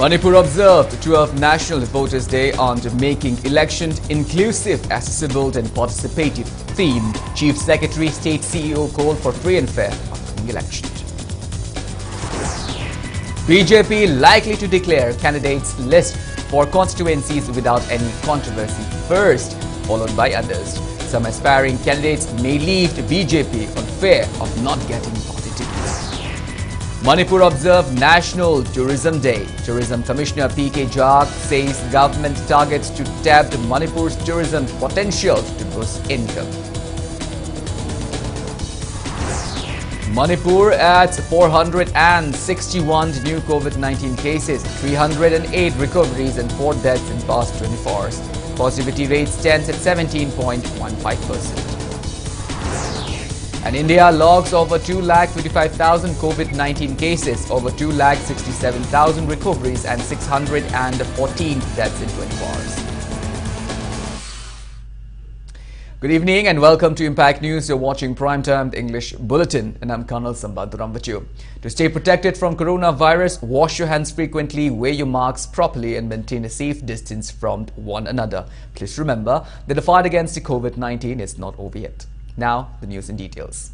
Manipur observed 12th National Voters' Day on making elections inclusive, accessible and participative theme. Chief Secretary, State CEO called for free and fair upcoming elections. BJP likely to declare candidates list for constituencies without any controversy first, followed by others. Some aspiring candidates may leave the BJP on fear of not getting party tickets. Manipur observed National Tourism Day. Tourism Commissioner P.K. Jagg says government targets to tap Manipur's tourism potential to boost income. Manipur adds 461 new COVID-19 cases, 308 recoveries and 4 deaths in past 24 hours. Positivity rate stands at 17.15%. And India logs over 2,55,000 COVID-19 cases, over 2,67,000 recoveries and 614 deaths in 24 hours. Good evening and welcome to Impact News. You're watching Primetime English Bulletin and I'm KANEL SHAMBANDURAM with you. To stay protected from coronavirus, wash your hands frequently, wear your masks properly and maintain a safe distance from one another. Please remember that the fight against the COVID-19 is not over yet. Now, the news in details.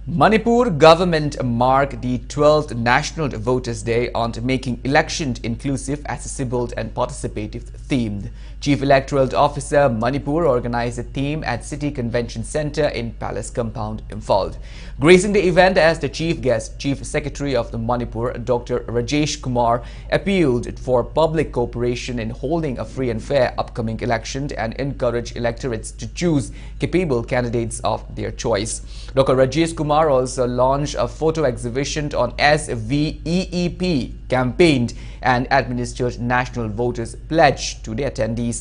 Manipur government marked the 12th National Voters' Day on making elections inclusive, accessible and participative themed. Chief Electoral Officer Manipur organized a theme at City Convention Center in Palace Compound, Imphal. Gracing the event as the chief guest, Chief Secretary of the Manipur, Dr. Rajesh Kumar, appealed for public cooperation in holding a free and fair upcoming election and encouraged electorates to choose capable candidates of their choice. Dr. Rajesh Kumar also launched a photo exhibition on SVEEP campaigned and administered National Voters Pledge to the attendees.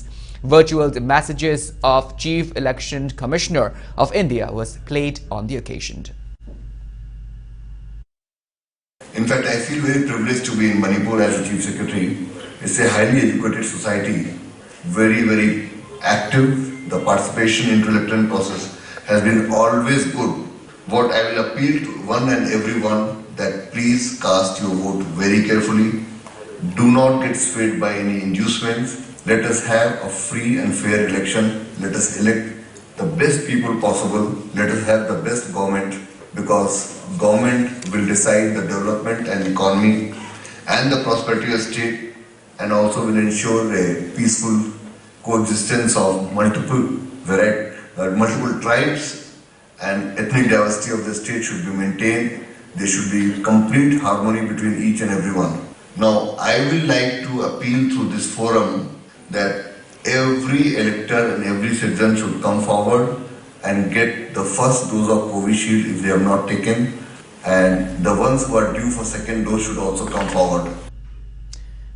Virtual messages of Chief Election Commissioner of India was played on the occasion. In fact, I feel very privileged to be in Manipur as a Chief Secretary. It's a highly educated society, very active. The participation into electoral process has been always good. What I will appeal to one and everyone that please cast your vote very carefully. Do not get swayed by any inducements. Let us have a free and fair election. Let us elect the best people possible. Let us have the best government because government will decide the development and economy and the prosperity of state and also will ensure a peaceful coexistence of multiple tribes and ethnic diversity of the state should be maintained. There should be complete harmony between each and everyone. Now, I will like to appeal through this forum that every elector and every citizen should come forward and get the first dose of Covishield if they have not taken, and the ones who are due for second dose should also come forward.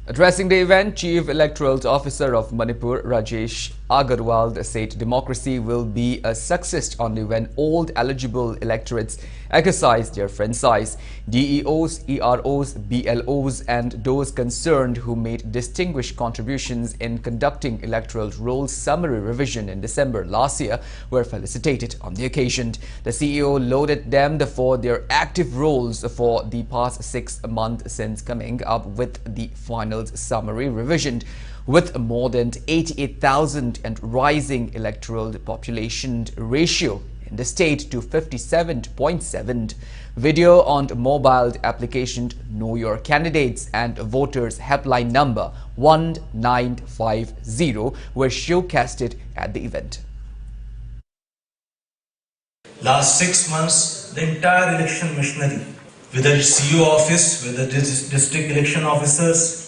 Addressing the event, Chief Electoral Officer of Manipur, Rajesh Agarwal, said democracy will be a success only when all eligible electorates exercise their franchise. DEOs, EROs, BLOs and those concerned who made distinguished contributions in conducting electoral roll summary revision in December last year were felicitated on the occasion. The CEO lauded them for their active roles for the past 6 months since coming up with the final summary revision. With more than 88,000 and rising electoral population ratio in the state to 57.7. Video on mobile application Know Your Candidates and Voters Helpline number 1950 were showcased at the event. Last 6 months, the entire election machinery, whether it's CEO office, whether it is district election officers,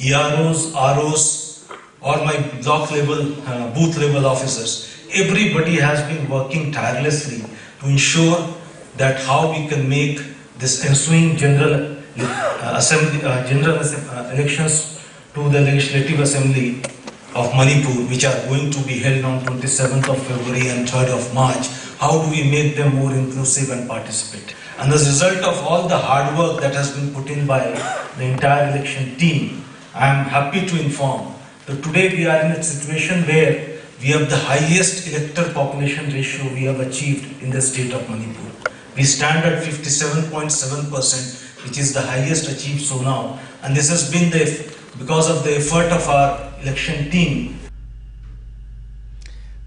EROs, ROs, or my block level, booth level officers, everybody has been working tirelessly to ensure that how we can make this ensuing general elections to the Legislative Assembly of Manipur, which are going to be held on 27th of February and 3rd of March, how do we make them more inclusive and participate? And as a result of all the hard work that has been put in by the entire election team, I am happy to inform that today we are in a situation where we have the highest elector population ratio we have achieved in the state of Manipur. We stand at 57.7%, which is the highest achieved so now. And this has been because of the effort of our election team.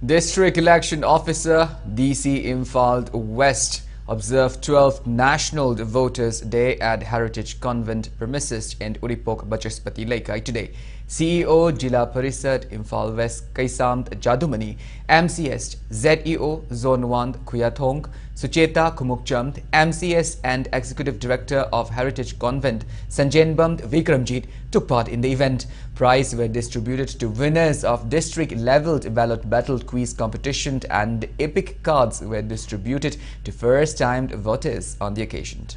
District Election Officer DC Imphal West observed 12th National Voters Day at Heritage Convent premises in Uripok, Bachaspati Laikai today. CEO Jila Parisad Imphal West Kaisamt Jadumani, MCS ZEO Zone 1 Kuyathong, Sucheta Kumukchand, MCS and Executive Director of Heritage Convent Sanjainbam Vikramjit took part in the event. Prizes were distributed to winners of district-level ballot battle quiz competition and epic cards were distributed to first-time voters on the occasion.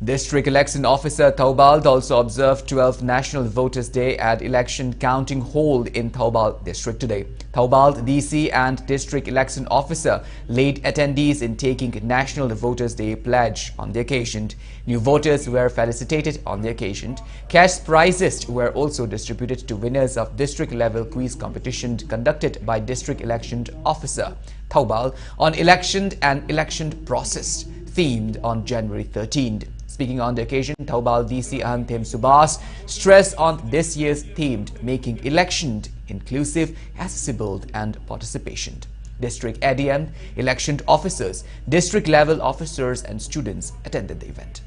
District Election Officer Thoubal also observed 12th National Voters Day at Election Counting Hall in Thoubal District today. Thoubal DC and District Election Officer led attendees in taking National Voters Day pledge on the occasion. New voters were felicitated on the occasion. Cash prizes were also distributed to winners of district-level quiz competition conducted by District Election Officer Thoubal on election and election process, themed on January 13th. Speaking on the occasion, Thoubal DC Ahanthem Subhas stressed on this year's theme, making election inclusive, accessible and participation. District ADM, election officers, district-level officers and students attended the event.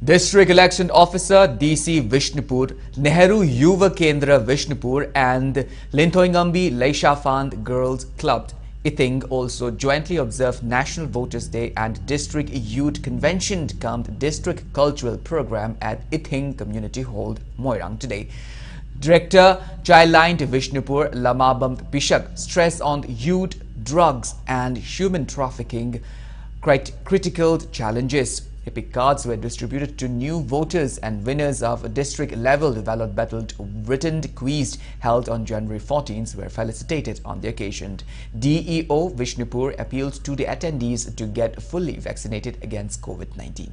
District Election Officer DC Vishnupur, Nehru Yuva Kendra Vishnupur and Linthoingambi Leishafand Girls Club Ithing also jointly observed National Voters Day and District Youth Convention cum District Cultural Program at Ithing Community Hall, Moirang today. Director Childline Vishnupur Lamabam Pishak stressed on youth, drugs and human trafficking critical challenges. Epic cards were distributed to new voters and winners of district-level ballot battle written quiz held on January 14th were felicitated on the occasion. DEO Vishnupur appealed to the attendees to get fully vaccinated against COVID-19.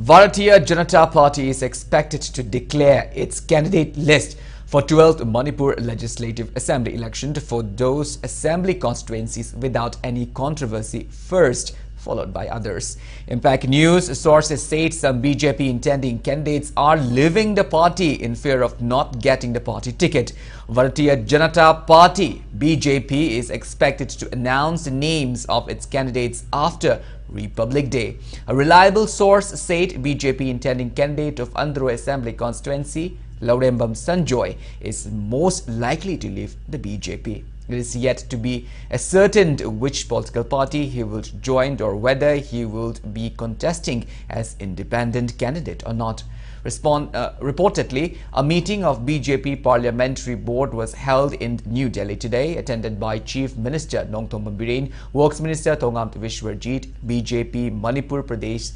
Bharatiya Janata Party is expected to declare its candidate list for 12th Manipur Legislative Assembly election for those assembly constituencies without any controversy first, followed by others. Impact News sources said some BJP intending candidates are leaving the party in fear of not getting the party ticket. Bharatiya Janata Party BJP is expected to announce the names of its candidates after Republic Day. A reliable source said BJP intending candidate of Andhra Assembly constituency Laurembam Sanjoy is most likely to leave the BJP. It is yet to be ascertained which political party he will join or whether he will be contesting as independent candidate or not. Reportedly, a meeting of BJP Parliamentary Board was held in New Delhi today, attended by Chief Minister Nongthom Biren, Works Minister Thongamt Vishwarjit, BJP Manipur Pradesh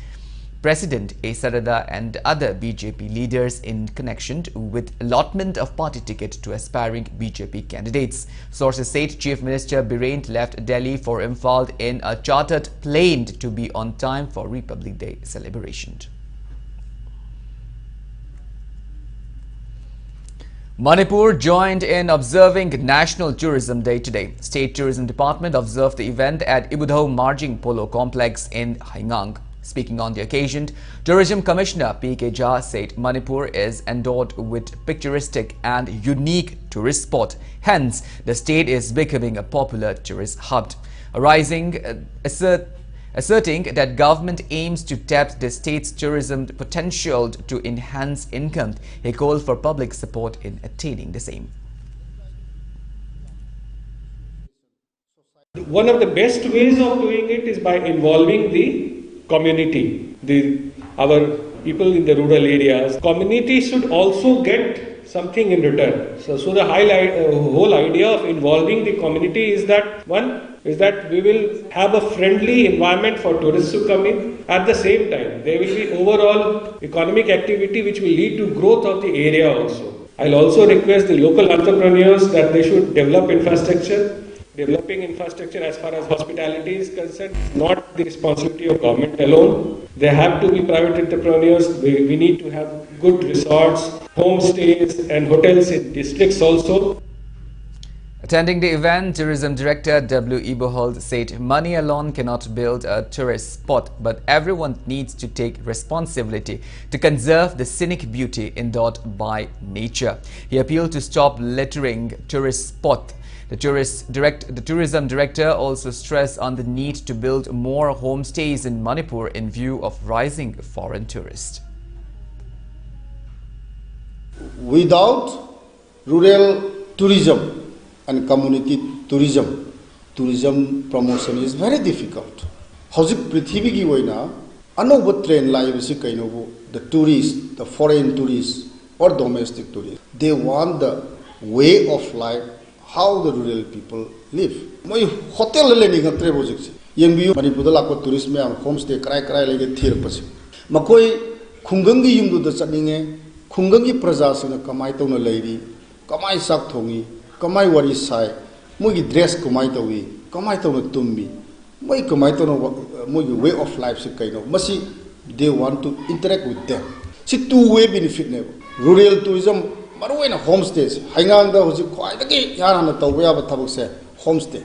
President A. Sarada and other BJP leaders in connection with allotment of party ticket to aspiring BJP candidates. Sources said Chief Minister Biren left Delhi for Imphal in a chartered plane to be on time for Republic Day celebration. Manipur joined in observing National Tourism Day today. State Tourism Department observed the event at Ibudhau Marjing Polo Complex in Haingang. Speaking on the occasion, Tourism Commissioner P.K. Jha said Manipur is endowed with picturesque and unique tourist spot. Hence, the state is becoming a popular tourist hub. Asserting that government aims to tap the state's tourism potential to enhance income, he called for public support in attaining the same. One of the best ways of doing it is by involving the community, our people in the rural areas. Community should also get something in return. So the whole idea of involving the community is that we will have a friendly environment for tourists to come in. At the same time, there will be overall economic activity which will lead to growth of the area also. I'll also request the local entrepreneurs that they should develop infrastructure Developing infrastructure as far as hospitality is concerned, not the responsibility of government alone. There have to be private entrepreneurs. We need to have good resorts, homestays and hotels in districts also. Attending the event, Tourism Director W. Ibohold said money alone cannot build a tourist spot, but everyone needs to take responsibility to conserve the scenic beauty endowed by nature. He appealed to stop littering tourist spots. The Tourism Director also stressed on the need to build more homestays in Manipur in view of rising foreign tourists. Without rural tourism and community tourism promotion is very difficult. Hojik Prithvi ki waina anoba train live si kainobu the tourists, the foreign tourists or domestic tourists, they want the way of life how the rural people live. Moi hotel le ni ngatre bojik si yengbi Manipur da lakko tourist me am homestay krai lege thir pasi makoi khungangi yumdu da chaninge khungangi praja sina kamai tawna leiri kamai sak thongi kamai wari sai mogi dress kamai tawi kamai tawna tumbi moi kamai tawna mogi way of life si kaino masi they want to interact with them si two-way benefit ne rural tourism maruena homestays haingang da hoji khwai da ki yana tawba ya thabuk se homestay.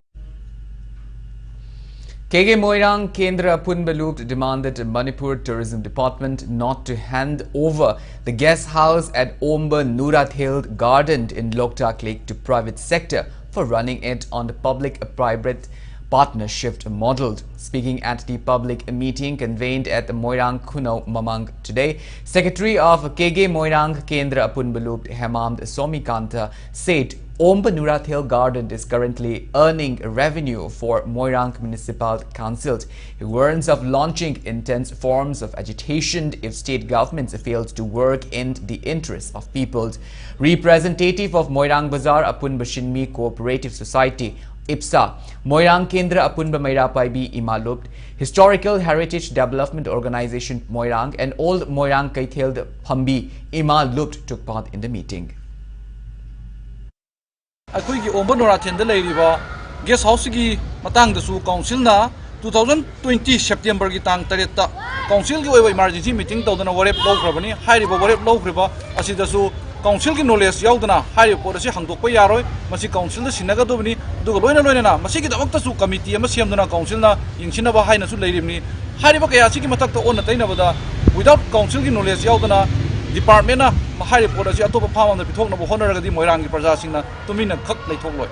KG Moirang Kendra Punbalup demanded the Manipur Tourism Department not to hand over the guest house at Omba Nurat Hill Garden in Loktak Lake to private sector for running it on the public-private partnership model. Speaking at the public meeting convened at the Moirang Kuno Mamang today, Secretary of KG Moirang Kendra Punbalup Hemamd Somikanta said Omba Nurat Hill Garden is currently earning revenue for Moirang Municipal Council. He warns of launching intense forms of agitation if state governments fail to work in the interests of people. Representative of Moirang Bazar Apun Bashinmi Cooperative Society, IPSA, Moirang Kendra Apunba Mairapaibi Imalupt, Historical Heritage Development Organization Moirang and Old Moirang Kaitheld Phambi Imalupt took part in the meeting. अखोई ओम्बा नोराथेन guest house की council 2020 September की तांग तरेत council की emergency meeting तौदना वरेप लौख्रबनी हाइरिबा वरेप लौख्रिबा असिदसु काउंसिल की नॉलेज याउदना हाइरि पोट असे हंगदोकपा यारोय मसी काउंसिल द सिनगदोबनी दुगा लोइना लोइना मसी की दमक्तसु कमिटी अमा सेमदना काउंसिल ना यिंगसिनबा हाइनसु लेरिबनी हाइरिबा कयासी की मतक तो ओन तैनबदा विदाउट काउंसिल की नॉलेज याउदना डिपार्टमेंट ना हाइरि पोट असे अतोप फामन पिथोकनबो होनरगदी मोइरांग की प्रजासिंगना तुमिना खक लैथोकलोय.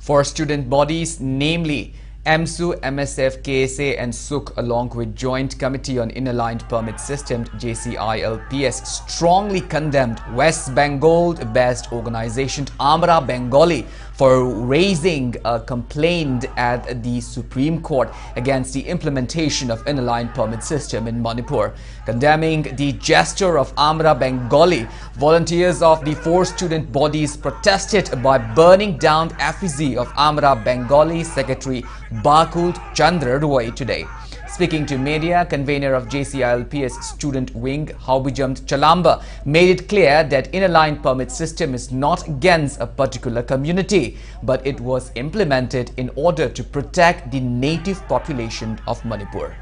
For student bodies, namely MSU, MSF, KSA and SUK, along with Joint Committee on Inaligned Permit System JCILPS, strongly condemned West Bengal-based organization Amra Bengali for raising a complaint at the Supreme Court against the implementation of inaligned permit system in Manipur. Condemning the gesture of Amra Bengali, volunteers of the four student bodies protested by burning down effigy of Amra Bengali Secretary Bakul Chandra Roy today. Speaking to media, convener of JCILPS student wing, Haubijamt Chalamba, made it clear that inaligned permit system is not against a particular community, but it was implemented in order to protect the native population of Manipur.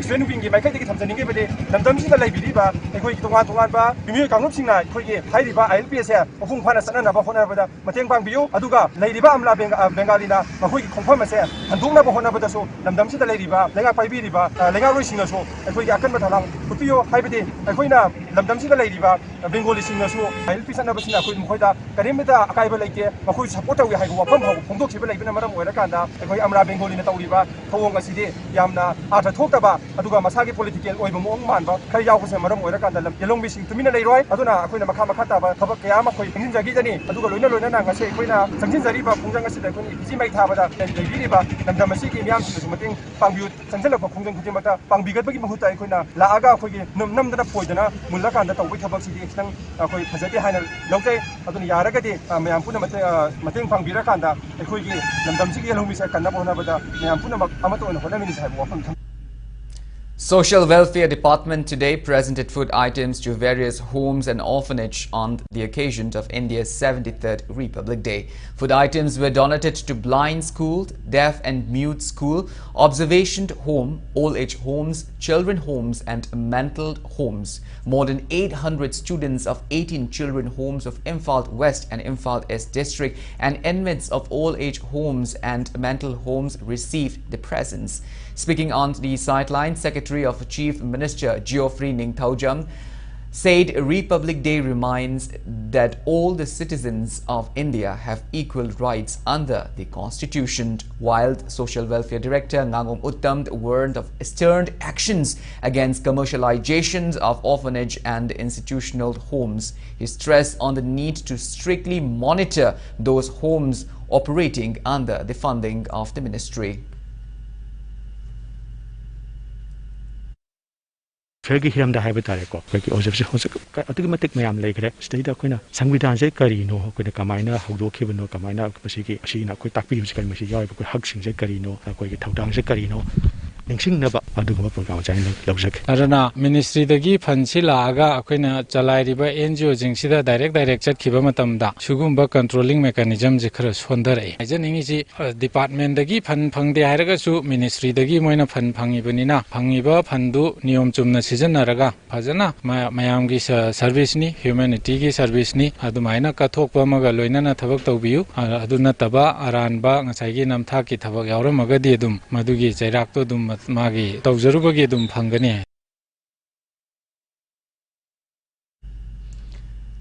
Student wing की Michael की थमजनिंगे बदे लमदमसिंग लाइब्रेरीबा एखोई तोंगा तोंगानबा बिमियो कांगलुपसिंगना एखोई हाइरिबा आईएलपीएस है मफुंग फाना सननाबा होनाबदा मतेंग पांगबियो अदुगा लैरिबा अमला बेंगालीना मखोई खोंफम से हंदोंनाबा होनाबदासो लमदमसिंग लाइरिबा लेंगा पाइबिरिबा लेंगा रोइसिंगसो एखोई आकन बथालां पुतियो हाइबदे एखोइना लमदमसिंग लाइरिबा Bengali सिंगसो ILP सननाबसिंग एखोई मखोइदा करिमदा अकाइबा लाइके मखोई support तौगे हाइगो वफम how फोंदोखिबा लाइबना मरम ओइराकांदा एखोई अमला बेंगोलीना तौरिबा थौंग असिदे यामना आथा थोक्तबा अदुगा मसागी पॉलिटिकल ओइबो मोंग मानबा खै यावसे मरम ओइराकांदा येलोंग बिसिंग तुमिना लेरोय अदुना अखोइना मखा मखा ताबा थबक कया मखोइ इंजिनजागी जनी अदुगा लोइना लोइना नांगासे अखोइना संजिनजारिबा पुंजंग असिदा अखोइनि इजि माइ थाबदा लेबिरिबा नंदम असिगी म्याम सिंगसु मतेंग पांगबिउ संजलक पुंजंग खुजिमता पांगबिगतबगी महुता अखोइना लाआगा अखोइगी नमदना पोइदना मुल्लाकांदा तौबै थबकसिदि खितंग अखोइ फजदि हाइना लौजै अदुना यारगदि म्याम पुना मतेंग पांगबिराकांदा अखोइगी नंदमसिगी येलोंग बिसा कन्ना बोनाबदा ma'am Pune अमतो होनमिनि साइब वफम Social Welfare Department today presented food items to various homes and orphanage on the occasion of India's 73rd Republic Day. Food items were donated to blind school, deaf and mute school, observation home, old age homes, children homes and mental homes. More than 800 students of 18 children homes of Imphal West and Imphal East district and inmates of old age homes and mental homes received the presents. Speaking on the sideline, Secretary of Chief Minister Geoffrey Ningthaujam said Republic Day reminds that all the citizens of India have equal rights under the Constitution, while Social Welfare Director Ngangom Uttam warned of stern actions against commercializations of orphanage and institutional homes. He stressed on the need to strictly monitor those homes operating under the funding of the ministry. Fergi hiramda haiba tare ko fergi ojabse hosek atugi matik mayam leikre state akoina sangvidhan se karino akoina kamaina hogdokhibano kamaina pasigi asina akoi takpi husik masi yaw ko hak sing se karino akoi thaudang se karino ningsingnaba aduguma program chain lawjak arana ministry dagi phansi laaga akoina chalai riba NGO jingsida direct chatkhiba matamda sugumba controlling mechanism je khara sondare ajaningi ji department dagi phan phangde hairaga su ministry dagi moina phan phangi banina phangiba phandu niyom chumna sijanaraga phajana mayamgi service ni humanity gi service ni adumaina kathokpa maga loinana thabak tawbiu aduna taba aranba ngasai gi namtha ki thabak yauramaga di dum madugi chairak to dum magi tawjarubagi dum phangani.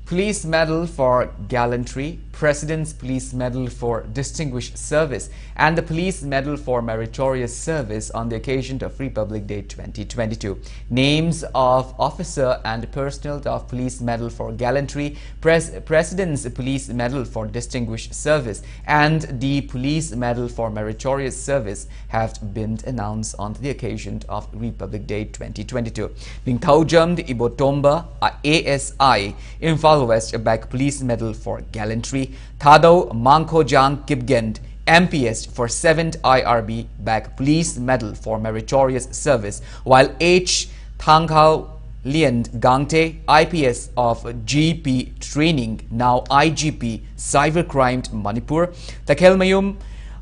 Police Medal for Gallantry, President's Police Medal for Distinguished Service and the Police Medal for Meritorious Service on the occasion of Republic Day 2022. Names of officer and personnel of Police Medal for Gallantry, President's Police Medal for Distinguished Service and the Police Medal for Meritorious Service have been announced on the occasion of Republic Day 2022. Ningthaujam Ibotomba ASI Imphal West back Police Medal for Gallantry, Thado Mangkhojang Kipgend MPS for 7th IRB back Police Medal for Meritorious Service, while H. Thanghao Liand Gangte IPS of GP Training, now IGP Cybercrime Manipur, Takhelmayum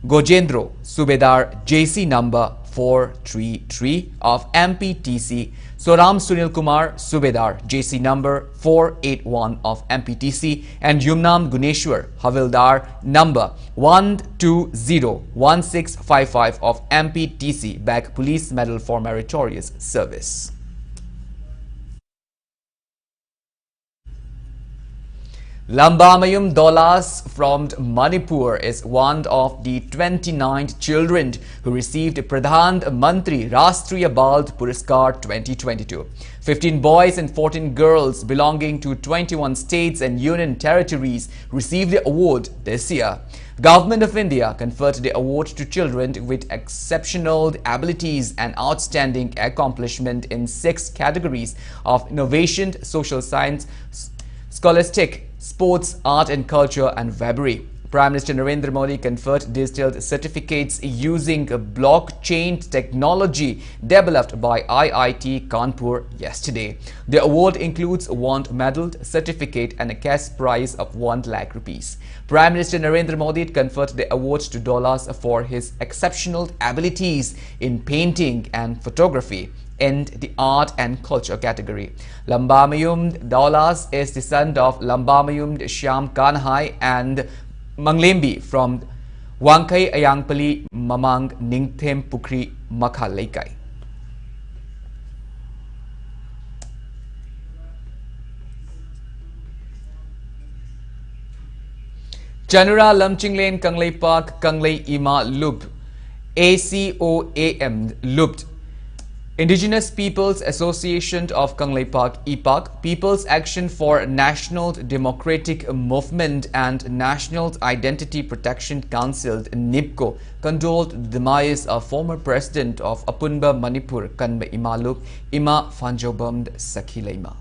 Gojendro Subedar JC number 433 of MPTC, Soram Sunil Kumar Subedar JC number 481 of MPTC and Yumnam Guneshwar Havildar number 1201655 of MPTC back Police Medal for Meritorious Service. Lambamayum Dolas from Manipur is one of the 29 children who received Pradhan Mantri Rashtriya Bal Puraskar 2022. 15 boys and 14 girls belonging to 21 states and union territories received the award this year. Government of India conferred the award to children with exceptional abilities and outstanding accomplishment in 6 categories of innovation, social science, scholastic, sports, art and culture and February. Prime Minister Narendra Modi conferred digital certificates using blockchain technology developed by IIT Kanpur yesterday. The award includes one medal, certificate and a cash prize of 1 lakh rupees. Prime Minister Narendra Modi conferred the award to Dolas for his exceptional abilities in painting and photography in the art and culture category. Lambamayum Dolas is the son of Lambamayum Shyam Kanhai and Manglembi from Wangkai Ayangpali Mamang Ningthem Pukri Makhalaikai. Chanura Lamchinglane Kanglei Park Kanglei Ima Lup ACOAM Lupt Indigenous Peoples Association of Kanglei Park IPAC, People's Action for National Democratic Movement and National Identity Protection Council NIPCO condoled the demise of former president of Apunba Manipur Kanbe Imaluk Ima Fanjobamd Sakhileima.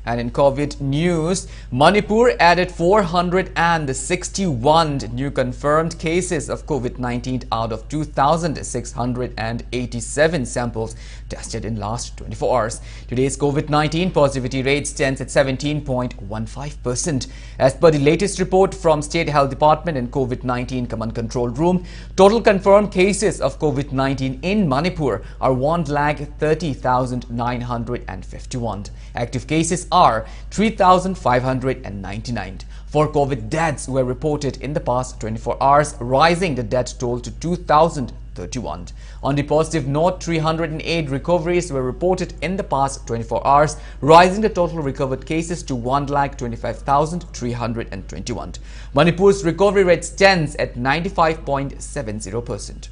And in COVID news, Manipur added 461 new confirmed cases of COVID-19 out of 2,687 samples tested in last 24 hours. Today's COVID-19 positivity rate stands at 17.15%. As per the latest report from State Health Department and COVID-19 Command Control Room, total confirmed cases of COVID-19 in Manipur are 1,30,951. Active cases are 3,599. 4 COVID deaths were reported in the past 24 hours, rising the death toll to 2,031. On the positive note, 308 recoveries were reported in the past 24 hours, rising the total recovered cases to 1,25,321. Manipur's recovery rate stands at 95.70%.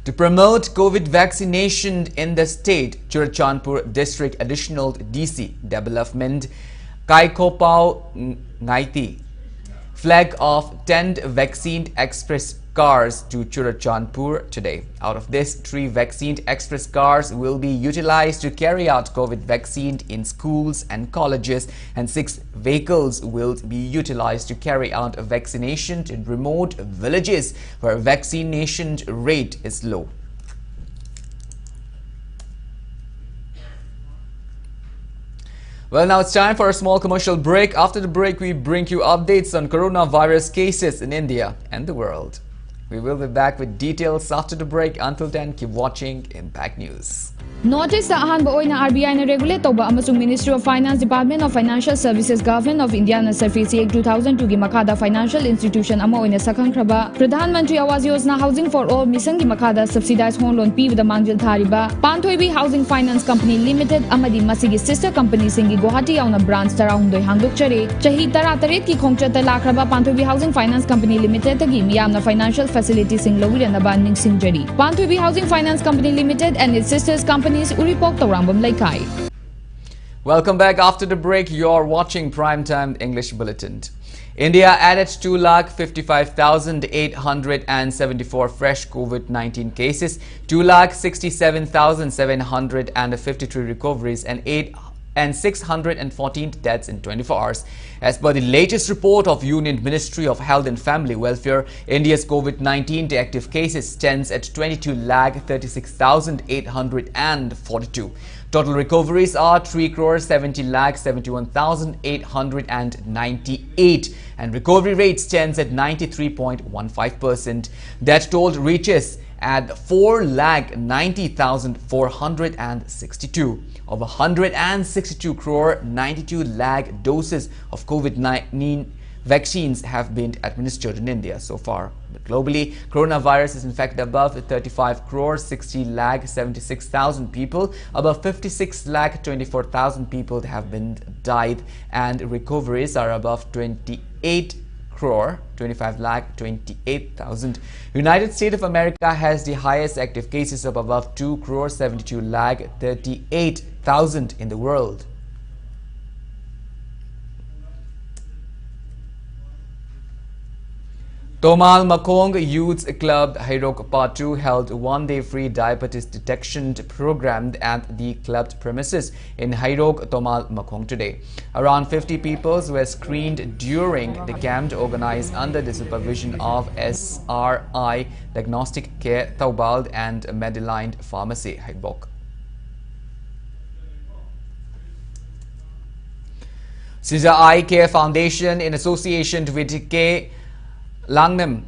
To promote COVID vaccination in the state, Churachandpur District Additional DC Development Kaikopao Ngaiti flag off 10 vaccine express cars to Churachandpur today. Out of this, 3 vaccine express cars will be utilized to carry out COVID vaccine in schools and colleges, and 6 vehicles will be utilized to carry out vaccination in remote villages where vaccination rate is low. Well, now it's time for a small commercial break. After the break, we bring you updates on coronavirus cases in India and the world. We will be back with details after the break. Until then, keep watching Impact News. Notice the ahanba oina RBI na regulate toba amasung Ministry of Finance, Department of Financial Services, Government of India na Surface 2002 gi makada financial institution ama oina sakang kraba Pradhan Mantri Awas Yojana Housing for All misang gi makada subsidized home loan pibda mangjil thariba Panthoibi Housing Finance Company Limited amadi masigi sister company singi Guwahati yauna branch tarahumdoi hangdokchare chahi tarataret ki khongchata lakraba Panthoibi Housing Finance Company Limited tagi miyamna financial facility sing lawirana ning singjari Panthoibi Housing Finance Company Limited and its sisters companies Uripok Torambam Laikai. Welcome back after the break. You're watching Primetime English Bulletin. India added 2,55,874 fresh COVID-19 cases, 2,67,753 recoveries and 614 deaths in 24 hours. As per the latest report of Union Ministry of Health and Family Welfare, India's COVID-19 active cases stands at 22,36,842. Total recoveries are 3,70,71,898 and recovery rate stands at 93.15%. That toll reaches at 4,90,462. Of 162 crore 92 lakh doses of COVID-19 vaccines have been administered in India so far. But globally, coronavirus is infected above 35 crore 60 lakh 76,000 people. Above 56 lakh 24,000 people have been died, and recoveries are above 28 crore 25 lakh 28,000. United States of America has the highest active cases of above 2 crore 72 lakh 38,000 in the world. Tomal Makong Youth Club Hairok Part 2 held one-day free diabetes detection program at the club premises in Hairok, Tomal Makong today. Around 50 people were screened during the camp organized under the supervision of SRI Diagnostic Care Taubald and Medline Pharmacy Haibok. Caesar Eye Care Foundation, in association with K. Langnam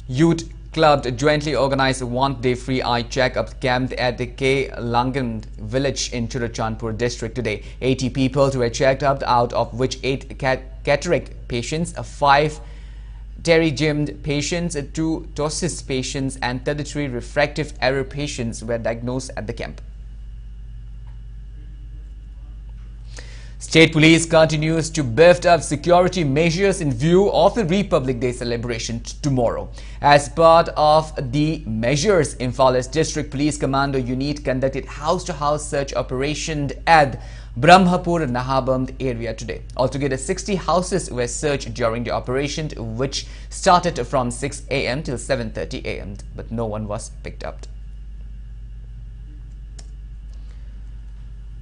Youth Club, jointly organized a one-day free eye checkup camp at the K. Langan village in Churachandpur district today. 80 people were checked up, out of which 8 cataract patients, 5 pterygium patients, 2 ptosis patients and 33 refractive error patients were diagnosed at the camp. State Police continues to beef up security measures in view of the Republic Day celebration tomorrow. As part of the measures, Imphala's District Police Commando Unit conducted house-to-house search operation at Brahmapur Nahaband area today. Altogether, 60 houses were searched during the operation, which started from 6 a.m. till 7:30 a.m. but no one was picked up.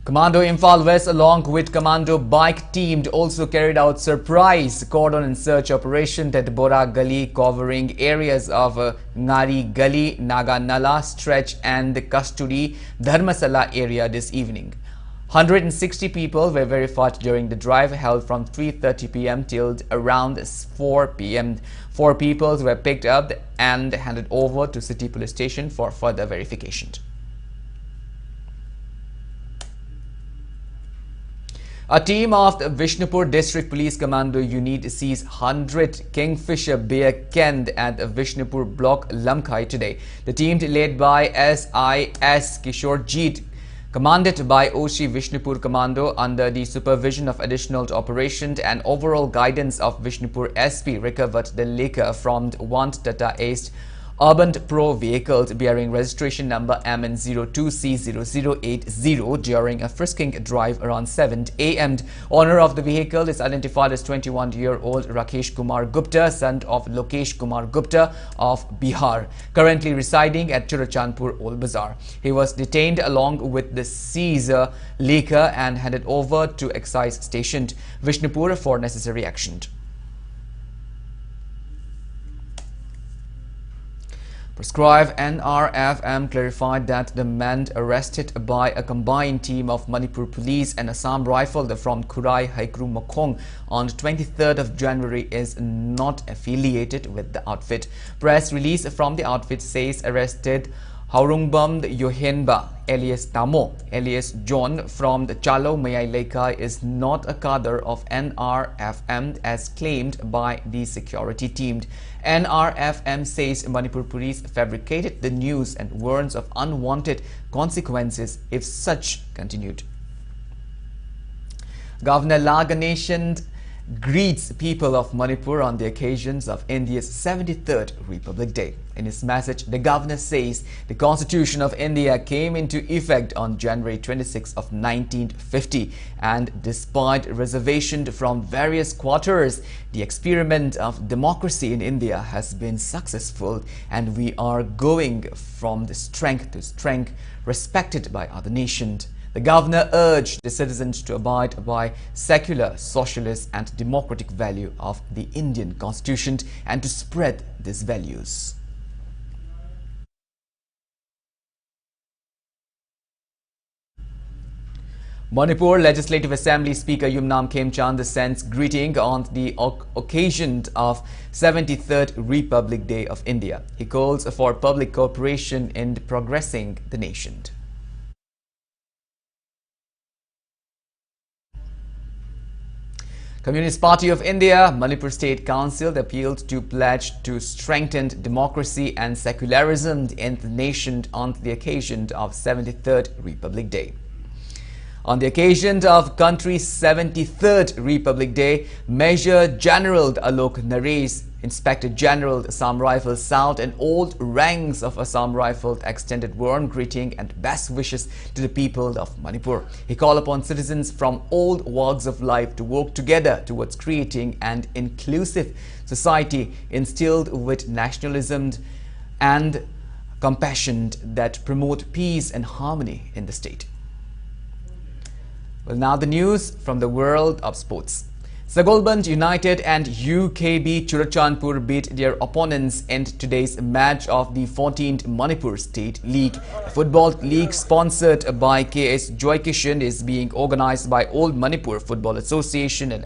Commando Imphal West along with Commando Bike team also carried out surprise cordon and search operation at Bora Gully covering areas of Ngari Gully, Naganala stretch and Kasturi Dharmasala area this evening. 160 people were verified during the drive held from 3:30 p.m. till around 4 p.m. 4 people were picked up and handed over to City Police Station for further verification. A team of the Vishnupur District Police Commando Unit seized 100 Kingfisher bear canned at the Vishnupur block Lamkai today. The team led by SIS Kishorjeet, commanded by OC Vishnupur Commando under the supervision of additional operations and overall guidance of Vishnupur SP, recovered the liquor from one Tata Ace Urban Pro vehicles bearing registration number MN02C0080 during a frisking drive around 7 a.m. Owner of the vehicle is identified as 21-year-old Rakesh Kumar Gupta, son of Lokesh Kumar Gupta of Bihar, currently residing at Churachandpur Old Bazaar. He was detained along with the seized liquor and handed over to excise station Vishnupur for necessary action. Prescribed NRFM clarified that the man arrested by a combined team of Manipur Police and Assam Rifle from Khurai Haikru Mokhong on 23rd of January is not affiliated with the outfit. Press release from the outfit says arrested Haurungbam Yohenba alias Tamo alias John from the Chalo Mayai Leka is not a cadre of NRFM as claimed by the security team. NRFM says Manipur Police fabricated the news and warns of unwanted consequences if such continued. Governor La Ganeshan greets people of Manipur on the occasions of India's 73rd Republic Day. In his message, the governor says the Constitution of India came into effect on January 26 of 1950 and despite reservation from various quarters, the experiment of democracy in India has been successful and we are going from the strength to strength respected by other nations. The governor urged the citizens to abide by secular, socialist and democratic value of the Indian Constitution and to spread these values. Manipur Legislative Assembly Speaker Yumnam Khemchand sends greeting on the occasion of 73rd Republic Day of India. He calls for public cooperation in progressing the nation. Communist Party of India, Manipur State Council appealed to pledge to strengthen democracy and secularism in the nation on the occasion of 73rd Republic Day. On the occasion of country's 73rd Republic Day, Major General Alok Naresh, Inspector General Assam Rifles South and all ranks of Assam Rifles extended warm greeting and best wishes to the people of Manipur. He called upon citizens from all walks of life to work together towards creating an inclusive society instilled with nationalism and compassion that promote peace and harmony in the state. Well, now the news from the world of sports. Sagolband United and UKB Churachandpur beat their opponents in today's match of the 14th Manipur State League. The football league sponsored by KS Joykishan is being organized by Old Manipur Football Association and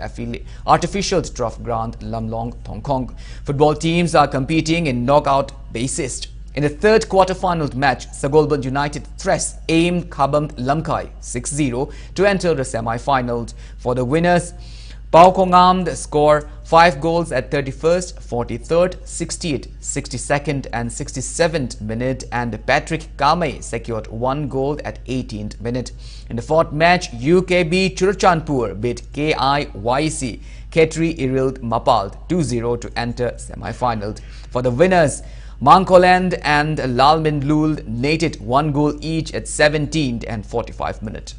artificial turf ground Lamlong Thongkong. Football teams are competing in knockout basis. In the third quarter-final match, Sagolband United thrashed Aim Khabam Lamkai 6-0 to enter the semi-finals. For the winners, Pao Kongam scored 5 goals at 31st, 43rd, 60th, 62nd and 67th minute and Patrick Kamei secured 1 goal at 18th minute. In the fourth match, UKB Churachandpur beat KIYC Ketri Irild Mapal 2-0 to enter semi-finals. For the winners, Mankoland and Lalmindlul netted 1 goal each at 17th and 45th minute.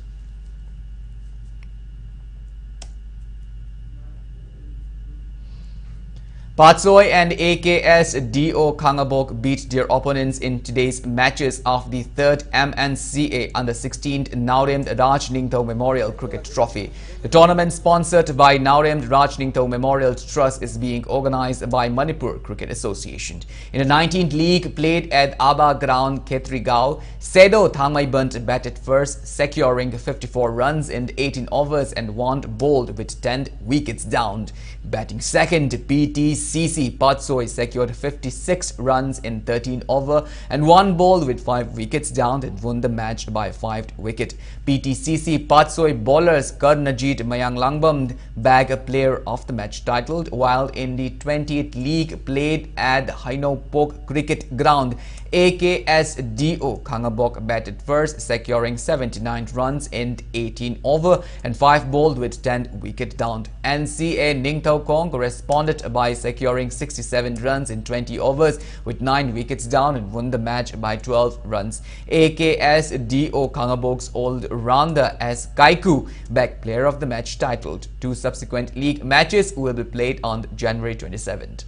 Patsoy and AKSDO Kangabok beat their opponents in today's matches of the 3rd MNCA under 16th Naurem Raj Ningthau Memorial Cricket Trophy. The tournament, sponsored by Naurem Raj Ningthau Memorial Trust, is being organized by Manipur Cricket Association. In the 19th league played at Aba Ground, Khetrigao, Sedo Thangmaibunt batted first, securing 54 runs in 18 overs and one bowled with 10 wickets down. Batting second, PTCC Patsoy secured 56 runs in 13 over and one ball with 5 wickets down and won the match by 5 wicket. PTCC Patsoy bowlers Karnajit Mayang Langbam bagged a player of the match titled, while in the 20th league played at Hainopok Cricket Ground, AKSDO Kangabok batted first, securing 79 runs in 18 over and 5 bowled with 10 wicket down. NCA Ningthau Kong responded by securing 67 runs in 20 overs with 9 wickets down and won the match by 12 runs. AKSDO Kangabok's all-rounder as Kaiku bagged player of the match titled. 2 subsequent league matches will be played on January 27th.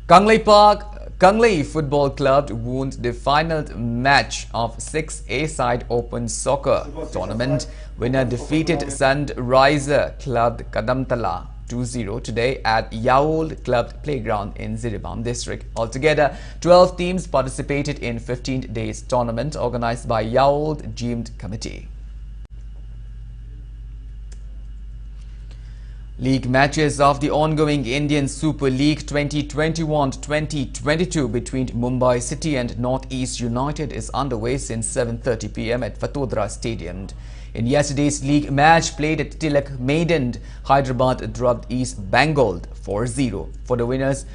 Kanglei Football Club won the final match of 6A side Open Soccer tournament. Winner defeated Sunriser Club Kadamtala 2-0 today at Yaold Club Playground in Ziribam district. Altogether, 12 teams participated in 15 days tournament organized by Yaold Deemed Committee. League matches of the ongoing Indian Super League 2021-2022 between Mumbai City and Northeast United is underway since 7:30 p.m. at Vatodara Stadium. In yesterday's league match played at Tilak Maidan, Hyderabad dropped East Bengal 4-0. For the winners,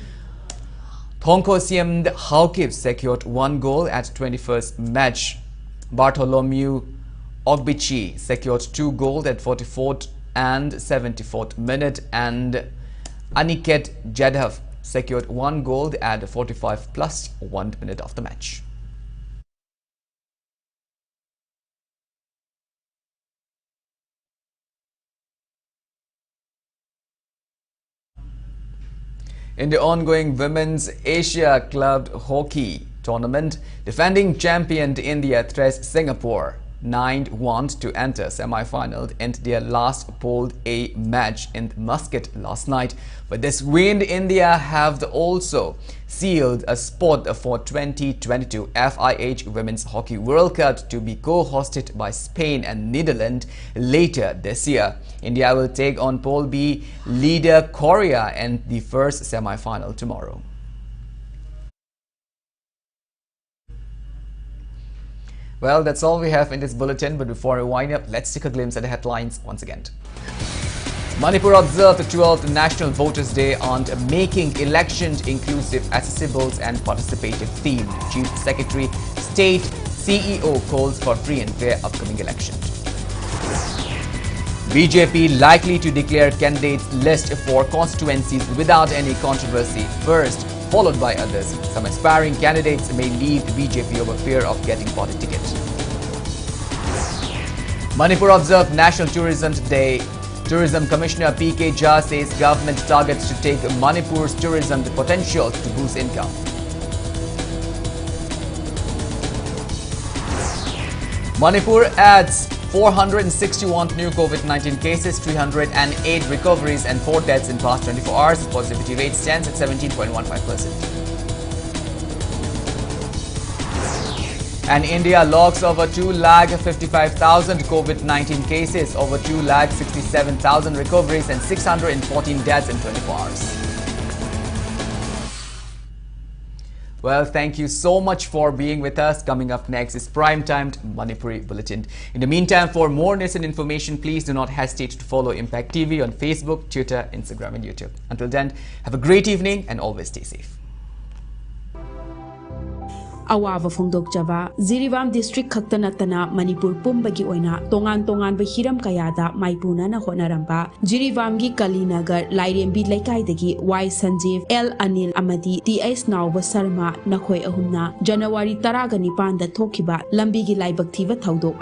Thongkosiam Haukip secured 1 goal at 21st match. Bartholomew Ogbichi secured 2 goals at 44th and 74th minute, and Aniket Jadhav secured 1 goal at 45 plus 1 minute of the match. In the ongoing Women's Asia Club Hockey Tournament, defending champion India threats Singapore 9-1 to enter semi-final in their last Pool A match in Muscat last night. With this win, India have also sealed a spot for 2022 FIH Women's Hockey World Cup to be co-hosted by Spain and Netherlands later this year. India will take on Pool B leader Korea in the first semi-final tomorrow. Well, that's all we have in this bulletin, but before we wind up, let's take a glimpse at the headlines once again. Manipur observed the 12th National Voters' Day on making elections inclusive, accessible and participative theme. Chief Secretary, State CEO calls for free and fair upcoming election. BJP likely to declare candidates list for constituencies without any controversy first, followed by others. Some aspiring candidates may leave BJP over fear of getting party tickets. Manipur observed National Tourism Day. Tourism Commissioner P.K. Jha says government targets to take Manipur's tourism potential to boost income. Manipur adds 461 new COVID-19 cases, 308 recoveries and 4 deaths in past 24 hours. Positivity rate stands at 17.15%. And India logs over 2,55,000 COVID-19 cases, over 2,67,000 recoveries and 614 deaths in 24 hours. Well, thank you so much for being with us. Coming up next is Prime-Timed Manipuri Bulletin. In the meantime, for more news and information, please do not hesitate to follow Impact TV on Facebook, Twitter, Instagram and YouTube. Until then, have a great evening and always stay safe. Awava Fongdokjava, Ziribam District Kaktanatana, Manipur Pumbagi Oina, Tongan Hiram Kayada, Maipuna na Honaramba, Jirivamgi Kalinagar, Lairembi Lekaidagi, Y Sanjeev, L Anil Amadi, T.S. Nauba Sarma, Nakoi Ahumna, January Taragani Panda Tokiba, Lambigi Laibaktiva Taudo.